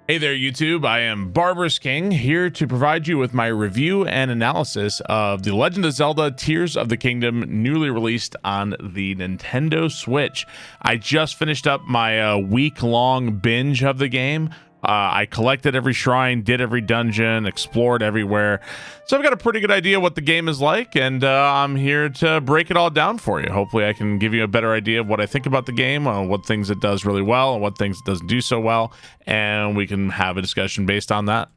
Hey there, YouTube. I am Barber's King, here to provide you with my review and analysis of The Legend of Zelda Tears of the Kingdom, newly released on the Nintendo Switch. I just finished up my week-long binge of the game. I collected every shrine, did every dungeon, explored everywhere. So I've got a pretty good idea what the game is like, and I'm here to break it all down for you. Hopefully I can give you a better idea of what I think about the game, what things it does really well, and what things it doesn't do so well, and we can have a discussion based on that.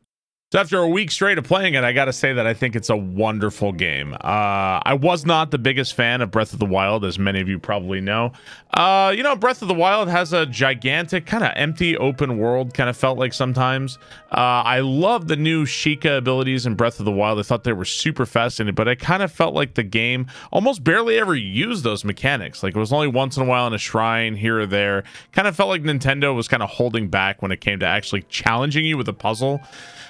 So after a week straight of playing it, I gotta say that I think it's a wonderful game. I was not the biggest fan of Breath of the Wild, as many of you probably know. Breath of the Wild has a gigantic, kind of empty open world, kind of felt like sometimes. I love the new Sheikah abilities in Breath of the Wild. I thought they were super fascinating, but I kind of felt like the game almost barely ever used those mechanics. Like, it was only once in a while in a shrine here or there. Kind of felt like Nintendo was kind of holding back when it came to actually challenging you with a puzzle.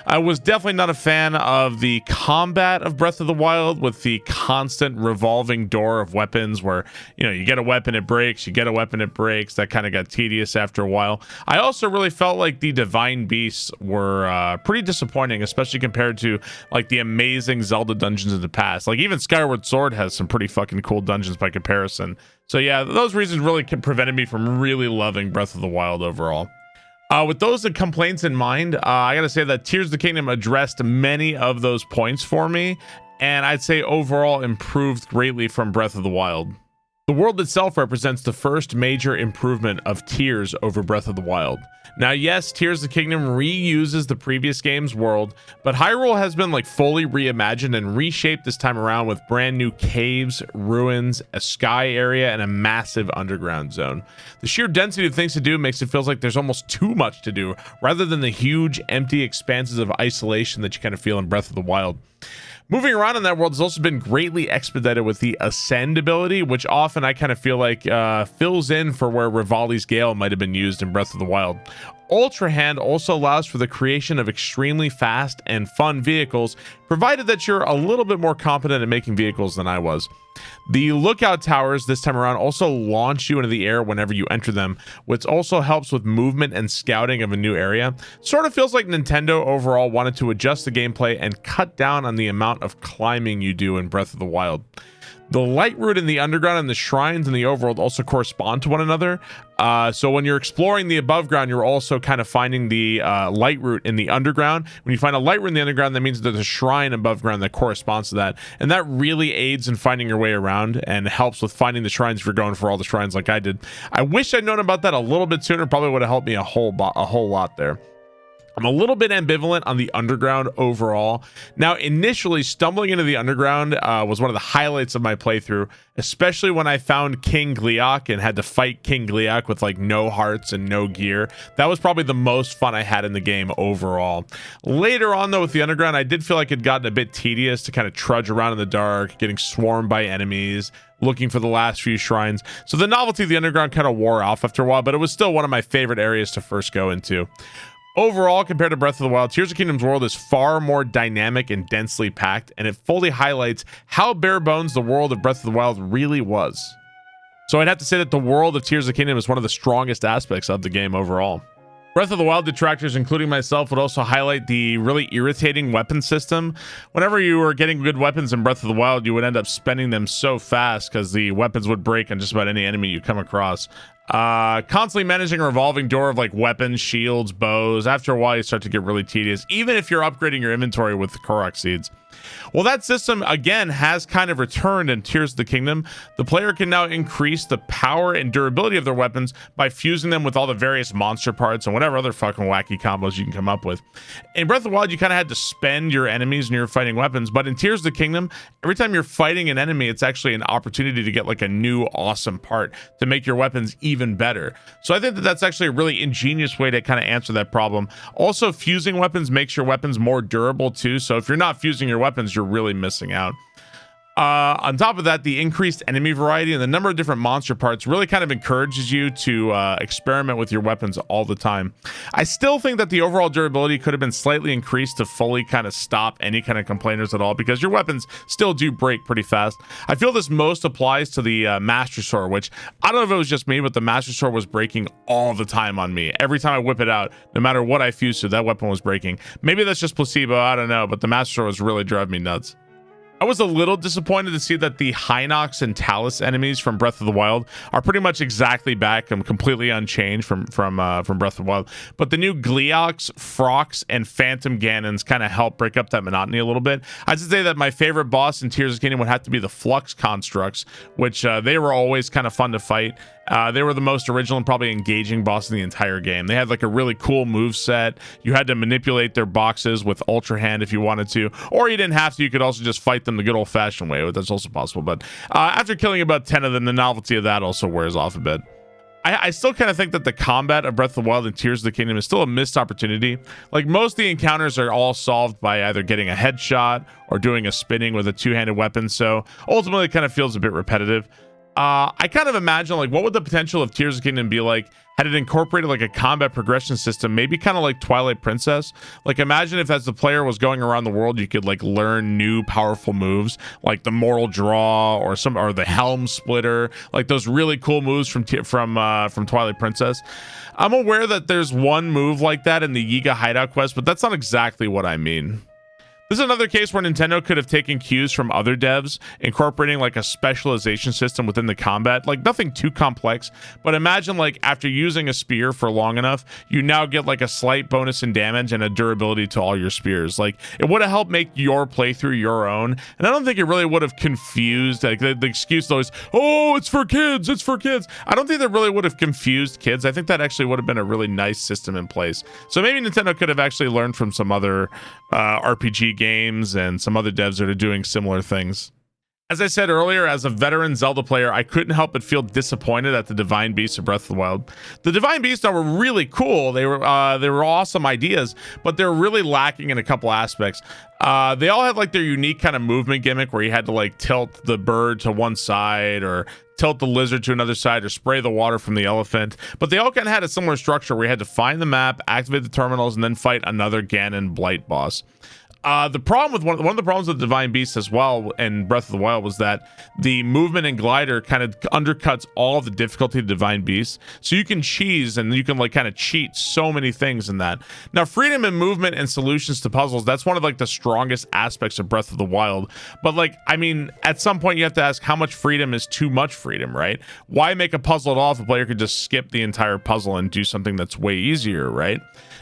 I was definitely not a fan of the combat of Breath of the Wild, with the constant revolving door of weapons where, you get a weapon, it breaks, you get a weapon, it breaks. That kind of got tedious after a while. I also really felt like the divine beasts were pretty disappointing, especially compared to like the amazing Zelda dungeons in the past. Like, even Skyward Sword has some pretty fucking cool dungeons by comparison. So yeah, those reasons really prevented me from really loving Breath of the Wild overall. With those complaints in mind, I gotta say that Tears of the Kingdom addressed many of those points for me, and I'd say overall improved greatly from Breath of the Wild. The world itself represents the first major improvement of Tears over Breath of the Wild. Now, yes, Tears of the Kingdom reuses the previous game's world, but Hyrule has been fully reimagined and reshaped this time around with brand new caves, ruins, a sky area, and a massive underground zone. The sheer density of things to do makes it feel like there's almost too much to do, rather than the huge, empty expanses of isolation that you kind of feel in Breath of the Wild. Moving around in that world has also been greatly expedited with the Ascend ability, which often I kind of feel like fills in for where Rivali's Gale might have been used in Breath of the Wild. Ultra Hand also allows for the creation of extremely fast and fun vehicles, provided that you're a little bit more competent at making vehicles than I was. The lookout towers this time around also launch you into the air whenever you enter them, which also helps with movement and scouting of a new area. Sort of feels like Nintendo overall wanted to adjust the gameplay and cut down on the amount of climbing you do in Breath of the Wild. The light route in the underground and the shrines in the overworld also correspond to one another. So when you're exploring the above ground, you're also kind of finding the light route in the underground. When you find a light route in the underground, that means there's a shrine above ground that corresponds to that. And that really aids in finding your way around and helps with finding the shrines if you're going for all the shrines like I did. I wish I'd known about that a little bit sooner. Probably would have helped me a whole lot there. I'm a little bit ambivalent on the underground overall. Now, initially, stumbling into the underground was one of the highlights of my playthrough, especially when I found King Gleeok and had to fight King Gleeok with no hearts and no gear. That was probably the most fun I had in the game overall. Later on, though, with the underground, I did feel like it gotten a bit tedious to kind of trudge around in the dark, getting swarmed by enemies, looking for the last few shrines. So the novelty of the underground kind of wore off after a while, but it was still one of my favorite areas to first go into. Overall, compared to Breath of the Wild, Tears of the Kingdom's world is far more dynamic and densely packed, and it fully highlights how bare bones the world of Breath of the Wild really was. So I'd have to say that the world of Tears of the Kingdom is one of the strongest aspects of the game overall. Breath of the Wild detractors, including myself, would also highlight the really irritating weapon system. Whenever you were getting good weapons in Breath of the Wild, you would end up spending them so fast because the weapons would break on just about any enemy you come across. Constantly managing a revolving door of weapons, shields, bows. After a while, you start to get really tedious, even if you're upgrading your inventory with the Korok seeds. Well, that system, again, has kind of returned in Tears of the Kingdom. The player can now increase the power and durability of their weapons by fusing them with all the various monster parts and whatever other fucking wacky combos you can come up with. In Breath of the Wild, you kind of had to spend your enemies when you're fighting weapons, but in Tears of the Kingdom, every time you're fighting an enemy, it's actually an opportunity to get a new awesome part to make your weapons even better. So I think that that's actually a really ingenious way to kind of answer that problem. Also, fusing weapons makes your weapons more durable too, so if you're not fusing your weapons, you're really missing out. On top of that, the increased enemy variety and the number of different monster parts really kind of encourages you to experiment with your weapons all the time. I still think that the overall durability could have been slightly increased to fully kind of stop any kind of complainers at all, because your weapons still do break pretty fast. I feel this most applies to the Master Sword, which I don't know if it was just me, but the Master Sword was breaking all the time on me. Every time I whip it out, no matter what I fused to, that weapon was breaking. Maybe that's just placebo, I don't know, but the Master Sword was really driving me nuts. I was a little disappointed to see that the Hinox and Talus enemies from Breath of the Wild are pretty much exactly back and completely unchanged from Breath of the Wild. But the new Gleeox, Frox, and Phantom Ganons kind of help break up that monotony a little bit. I'd say that my favorite boss in Tears of the Kingdom would have to be the Flux Constructs, which they were always kind of fun to fight. They were the most original and probably engaging boss in the entire game. They had like a really cool move set. You had to manipulate their boxes with Ultra Hand if you wanted to, or you didn't have to. You could also just fight them the good old-fashioned way. That's also possible. But after killing about 10 of them, the novelty of that also wears off a bit. I still kind of think that the combat of Breath of the Wild and Tears of the Kingdom is still a missed opportunity. Like, most of the encounters are all solved by either getting a headshot or doing a spinning with a two-handed weapon. So ultimately, it kind of feels a bit repetitive. I kind of imagine, like, what would the potential of Tears of the Kingdom be like had it incorporated like a combat progression system, maybe kind of like Twilight Princess. Like, imagine if as the player was going around the world, you could like learn new powerful moves like the Mortal Draw or the Helm Splitter, like those really cool moves from Twilight Princess. I'm aware that there's one move like that in the Yiga Hideout quest, but that's not exactly what I mean. This is another case where Nintendo could have taken cues from other devs, incorporating like a specialization system within the combat, like nothing too complex, but imagine like after using a spear for long enough, you now get like a slight bonus in damage and a durability to all your spears. Like, it would have helped make your playthrough your own, and I don't think it really would have confused, like the excuse is always, oh, it's for kids, it's for kids. I don't think that really would have confused kids. I think that actually would have been a really nice system in place. So maybe Nintendo could have actually learned from some other RPG games and some other devs that are doing similar things. As I said earlier, as a veteran Zelda player, I couldn't help but feel disappointed at the Divine Beasts of Breath of the Wild. The Divine Beasts were really cool. They were awesome ideas, but they're really lacking in a couple aspects. They all had like their unique kind of movement gimmick where you had to like tilt the bird to one side or tilt the lizard to another side or spray the water from the elephant, but they all kind of had a similar structure where you had to find the map, activate the terminals, and then fight another Ganon Blight boss. The problem with one of the problems with the Divine Beasts as well in Breath of the Wild was that the movement and glider kind of undercuts all of the difficulty of Divine Beasts. So you can cheese and you can like kind of cheat so many things in that. Now, freedom in movement and solutions to puzzles, that's one of like the strongest aspects of Breath of the Wild. But like, I mean, at some point you have to ask how much freedom is too much freedom, right? Why make a puzzle at all if a player could just skip the entire puzzle and do something that's way easier, right?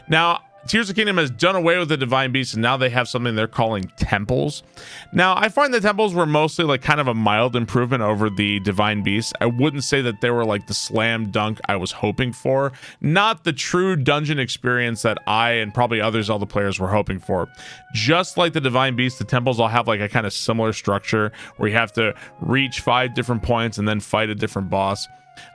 Now, Tears of the Kingdom has done away with the Divine Beasts, and now they have something they're calling temples. Now, I find the temples were mostly like kind of a mild improvement over the Divine Beasts. I wouldn't say that they were like the slam dunk I was hoping for. Not the true dungeon experience that I and probably other Zelda players were hoping for. Just like the Divine Beasts, the temples all have like a kind of similar structure where you have to reach 5 different points and then fight a different boss.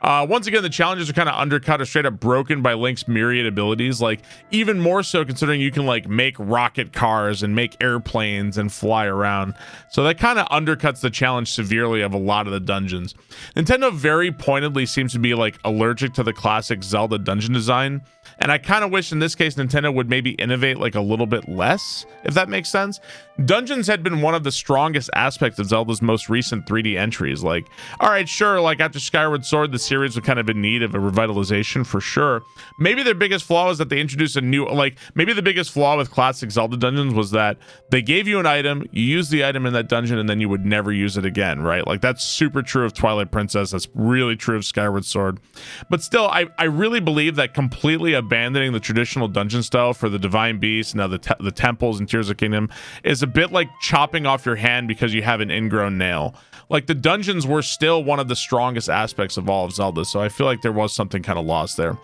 Once again, the challenges are kind of undercut or straight up broken by Link's myriad abilities, like even more so considering you can like make rocket cars and make airplanes and fly around. So that kind of undercuts the challenge severely of a lot of the dungeons. Nintendo very pointedly seems to be like allergic to the classic Zelda dungeon design, and I kind of wish in this case Nintendo would maybe innovate like a little bit less, if that makes sense. Dungeons had been one of the strongest aspects of Zelda's most recent 3D entries. Like, all right, sure, like after Skyward Sword, the series was kind of in need of a revitalization for sure. Maybe their biggest flaw is that they introduced a new, like maybe the biggest flaw with classic Zelda dungeons was that they gave you an item, you use the item in that dungeon, and then you would never use it again, right? Like that's super true of Twilight Princess. That's really true of Skyward Sword. But still, I really believe that completely abandoning the traditional dungeon style for the Divine Beast, now the temples and Tears of the Kingdom, is a bit like chopping off your hand because you have an ingrown nail. like the dungeons were still one of the strongest aspects of all of Zelda. So I feel like there was something kind of lost there.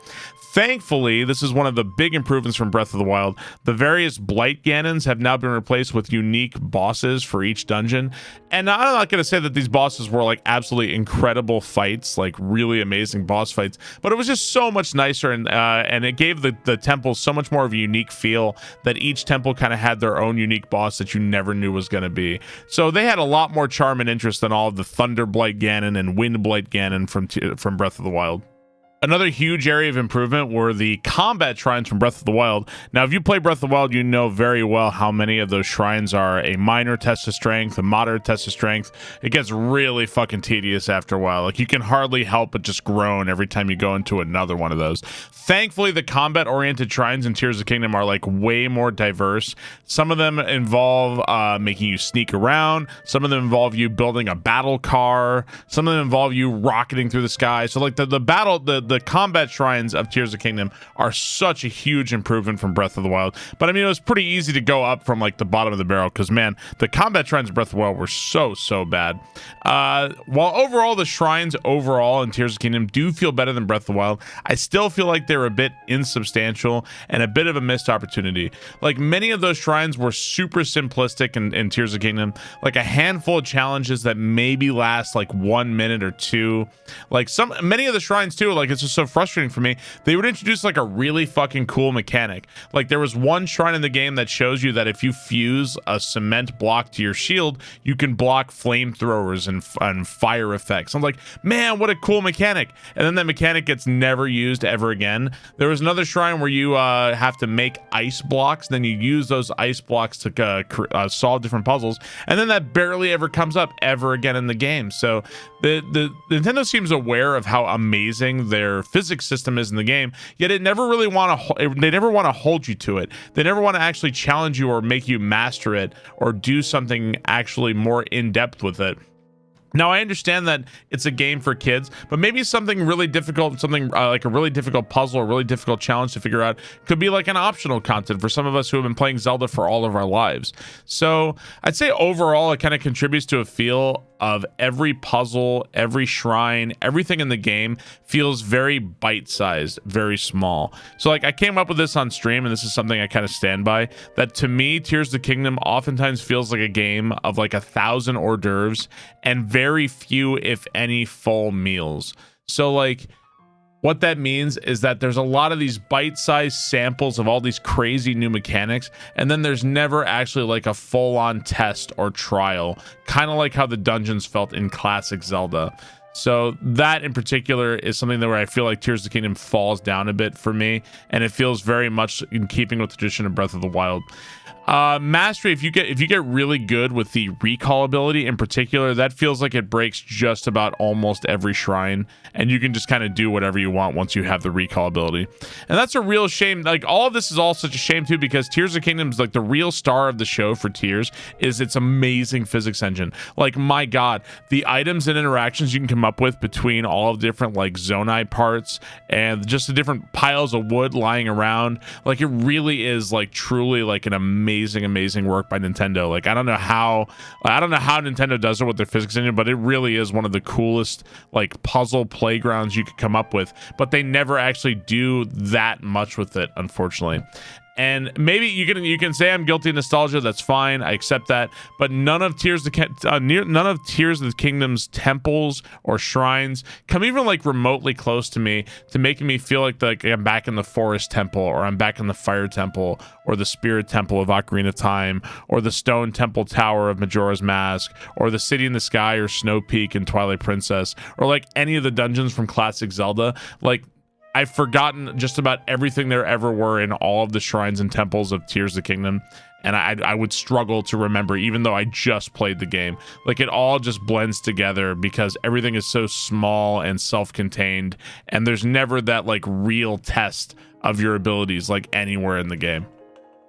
Thankfully, this is one of the big improvements from Breath of the Wild. The various Blight Ganons have now been replaced with unique bosses for each dungeon. And I'm not going to say that these bosses were like absolutely incredible fights, like really amazing boss fights, but it was just so much nicer, and it gave the temples so much more of a unique feel, that each temple kind of had their own unique boss that you never knew was going to be. So they had a lot more charm and interest than all of the Thunder Blight Ganon and Wind Blight Ganon from Breath of the Wild. Another huge area of improvement were the combat shrines from Breath of the Wild. Now, if you play Breath of the Wild, you know very well how many of those shrines are a minor test of strength, a moderate test of strength. It gets really fucking tedious after a while. Like, you can hardly help but just groan every time you go into another one of those. Thankfully, the combat-oriented shrines in Tears of the Kingdom are like way more diverse. Some of them involve making you sneak around. Some of them involve you building a battle car. Some of them involve you rocketing through the sky. So, like, the combat shrines of Tears of the Kingdom are such a huge improvement from Breath of the Wild. But I mean, it was pretty easy to go up from like the bottom of the barrel, because man, the combat shrines of Breath of the Wild were so bad. While overall the shrines overall in Tears of the Kingdom do feel better than Breath of the Wild, I still feel like they're a bit insubstantial and a bit of a missed opportunity. Like, many of those shrines were super simplistic in Tears of the Kingdom, like a handful of challenges that maybe last like 1 minute or two. Like, many of the shrines too, like, it's just so frustrating for me. They would introduce like a really fucking cool mechanic. Like, there was one shrine in the game that shows you that if you fuse a cement block to your shield, you can block flamethrowers and fire effects. I'm like, man, what a cool mechanic. And then that mechanic gets never used ever again. There was another shrine where you have to make ice blocks, then you use those ice blocks to solve different puzzles, and then that barely ever comes up ever again in the game. So the Nintendo seems aware of how amazing their physics system is in the game, yet they never want to hold you to it. They never want to actually challenge you or make you master it or do something actually more in depth with it. Now, I understand that it's a game for kids, but maybe something really difficult, something like a really difficult puzzle or really difficult challenge to figure out could be like an optional content for some of us who have been playing Zelda for all of our lives. So I'd say overall, it kind of contributes to a feel of every puzzle, every shrine, everything in the game feels very bite-sized, very small. So like, I came up with this on stream, and this is something I kind of stand by, that to me, Tears of the Kingdom oftentimes feels like a game of like 1,000 hors d'oeuvres and very few, if any, full meals. So like, what that means is that there's a lot of these bite-sized samples of all these crazy new mechanics, and then there's never actually like a full-on test or trial, kind of like how the dungeons felt in classic Zelda. So that in particular is something that where I feel like Tears of the Kingdom falls down a bit for me, and it feels very much in keeping with the tradition of Breath of the Wild. Mastery, if you get really good with the recall ability in particular, that feels like it breaks just about almost every shrine, and you can just kind of do whatever you want once you have the recall ability. And that's a real shame. Like, all of this is all such a shame too, because Tears of the Kingdom is like the real star of the show for Tears is its amazing physics engine. Like, my god, the items and interactions you can come up with between all of the different like zonai parts and just the different piles of wood lying around, like, it really is like truly like an amazing work by Nintendo. Like, I don't know how Nintendo does it with their physics engine, but it really is one of the coolest like puzzle playgrounds you could come up with, but they never actually do that much with it, unfortunately. And maybe you can say I'm guilty of nostalgia. That's fine. I accept that. But none of Tears of the Kingdom's temples or shrines come even like remotely close to me to making me feel like I'm back in the Forest Temple, or I'm back in the Fire Temple, or the Spirit Temple of Ocarina of Time, or the Stone Temple Tower of Majora's Mask, or the City in the Sky or Snow Peak in Twilight Princess, or like any of the dungeons from classic Zelda. Like, I've forgotten just about everything there ever were in all of the shrines and temples of Tears of the Kingdom, and I would struggle to remember, even though I just played the game. Like, it all just blends together because everything is so small and self-contained, and there's never that like real test of your abilities like anywhere in the game.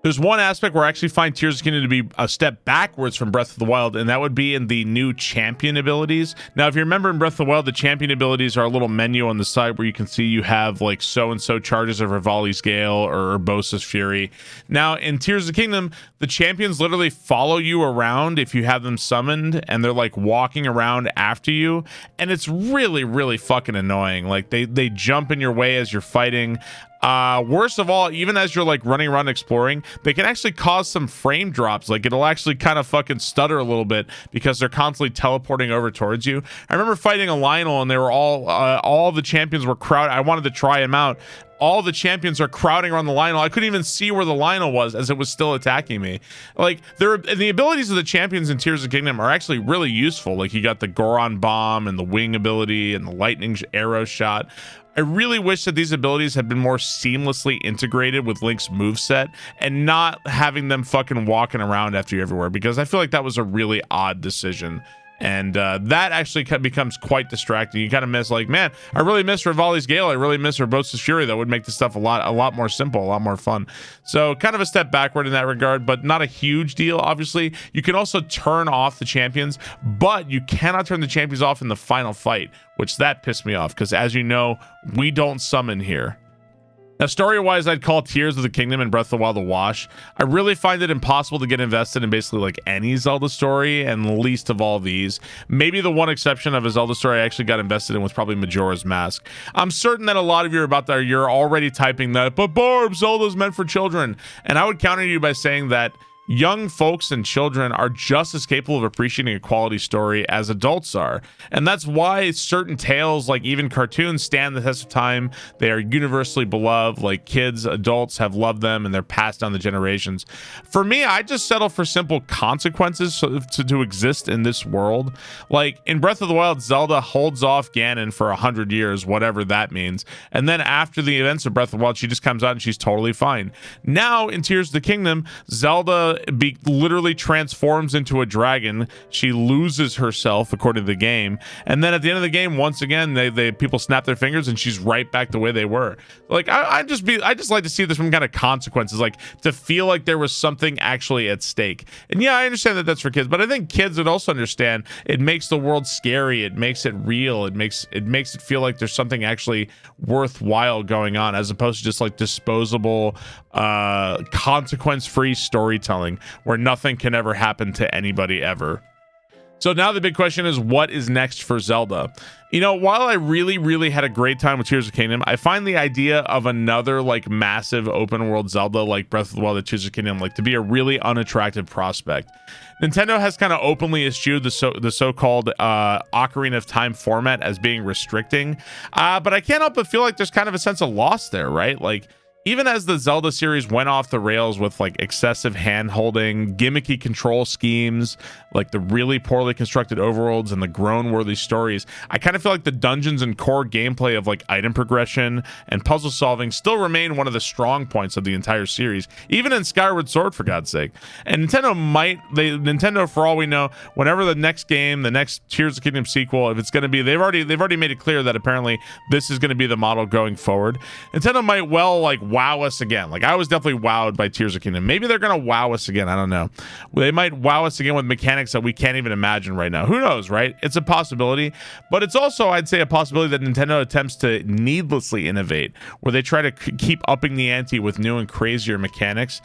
There's one aspect where I actually find Tears of the Kingdom to be a step backwards from Breath of the Wild, and that would be in the new champion abilities. Now, if you remember in Breath of the Wild, the champion abilities are a little menu on the side where you can see you have like so-and-so charges of Rivali's Gale or Urbosa's Fury. Now, in Tears of the Kingdom, the champions literally follow you around if you have them summoned, and they're like walking around after you, and it's really, really fucking annoying. Like they jump in your way as you're fighting. Worst of all, even as you're like running around exploring, they can actually cause some frame drops. Like it'll actually kind of fucking stutter a little bit because they're constantly teleporting over towards you. I remember fighting a Lionel, and they were all the champions were crowded. I wanted to try him out. All the champions are crowding around the Lionel. I couldn't even see where the Lionel was as it was still attacking me. Like the abilities of the champions in Tears of the Kingdom are actually really useful. Like you got the Goron Bomb and the Wing ability and the Lightning Arrow Shot. I really wish that these abilities had been more seamlessly integrated with Link's moveset and not having them fucking walking around after you everywhere, because I feel like that was a really odd decision. And that actually becomes quite distracting. You kind of miss, like, man, I really miss Rivali's Gale. I really miss Urbosa's Fury. That would make this stuff a lot more simple, a lot more fun. So kind of a step backward in that regard, but not a huge deal. Obviously, you can also turn off the champions, but you cannot turn the champions off in the final fight, which that pissed me off because, as you know, we don't summon here. Now, story-wise, I'd call Tears of the Kingdom and Breath of the Wild a wash. I really find it impossible to get invested in basically like any Zelda story, and least of all these. Maybe the one exception of a Zelda story I actually got invested in was probably Majora's Mask. I'm certain that a lot of you are about there. You're already typing that, but Barb, Zelda's meant for children. And I would counter you by saying that young folks and children are just as capable of appreciating a quality story as adults are. And that's why certain tales, like even cartoons, stand the test of time. They are universally beloved. Like kids, adults have loved them, and they're passed down the generations. For me, I just settle for simple consequences to exist in this world. Like in Breath of the Wild, Zelda holds off Ganon for 100 years, whatever that means. And then after the events of Breath of the Wild, she just comes out and she's totally fine. Now in Tears of the Kingdom, Zelda literally transforms into a dragon. She loses herself according to the game, and then at the end of the game, once again, they people snap their fingers and she's right back the way they were. Like I just like to see this some kind of consequences, like to feel like there was something actually at stake. And yeah, I understand that that's for kids, but I think kids would also understand it makes the world scary, it makes it real, it makes it feel like there's something actually worthwhile going on, as opposed to just like disposable consequence-free storytelling where nothing can ever happen to anybody ever. So now the big question is, what is next for Zelda? You know, while I really had a great time with Tears of the Kingdom, I find the idea of another like massive open world Zelda like Breath of the Wild and Tears of the Kingdom like to be a really unattractive prospect. Nintendo has kind of openly eschewed the so-called Ocarina of Time format as being restricting, but I can't help but feel like there's kind of a sense of loss there, right? Like, even as the Zelda series went off the rails with like excessive hand-holding, gimmicky control schemes, like the really poorly constructed overworlds and the groan-worthy stories, I kind of feel like the dungeons and core gameplay of like item progression and puzzle solving still remain one of the strong points of the entire series, even in Skyward Sword, for God's sake. And Nintendo, for all we know, whenever the next game, the next Tears of the Kingdom sequel, if it's going to be, they've already made it clear that apparently this is going to be the model going forward. Nintendo might well like wow us again. Like I was definitely wowed by Tears of the Kingdom. Maybe they're gonna wow us again. I don't know. They might wow us again with mechanics that we can't even imagine right now. Who knows, right? It's a possibility, but it's also, I'd say, a possibility that Nintendo attempts to needlessly innovate, where they try to keep upping the ante with new and crazier mechanics,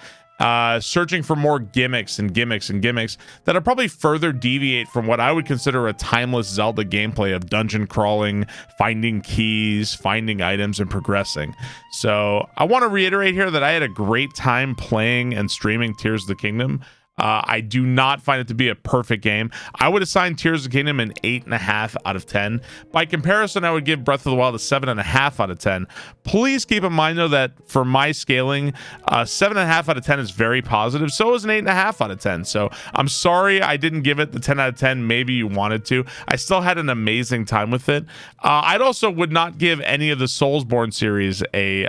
searching for more gimmicks that'll probably further deviate from what I would consider a timeless Zelda gameplay of dungeon crawling, finding keys, finding items, and progressing. So I want to reiterate here that I had a great time playing and streaming Tears of the Kingdom. I do not find it to be a perfect game. I would assign Tears of the Kingdom an 8.5 out of 10. By comparison, I would give Breath of the Wild a 7.5 out of 10. Please keep in mind, though, that for my scaling, 7.5 out of 10 is very positive. So is an 8.5 out of 10. So I'm sorry I didn't give it the 10 out of 10. Maybe you wanted to. I still had an amazing time with it. I'd also would not give any of the Soulsborne series a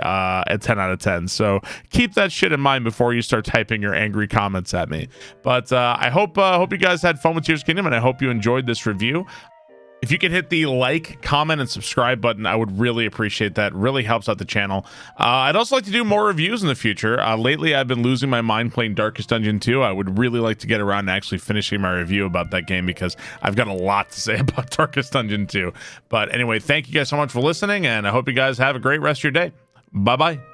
10 out of 10. So keep that shit in mind before you start typing your angry comments at me. But I hope you guys had fun with Tears of the Kingdom, and I hope you enjoyed this review. If you could hit the like, comment, and subscribe button, I would really appreciate that. Really helps out the channel. I'd also like to do more reviews in the future. Lately, I've been losing my mind playing Darkest Dungeon 2. I would really like to get around to actually finishing my review about that game because I've got a lot to say about Darkest Dungeon 2. But anyway, thank you guys so much for listening, and I hope you guys have a great rest of your day. Bye-bye.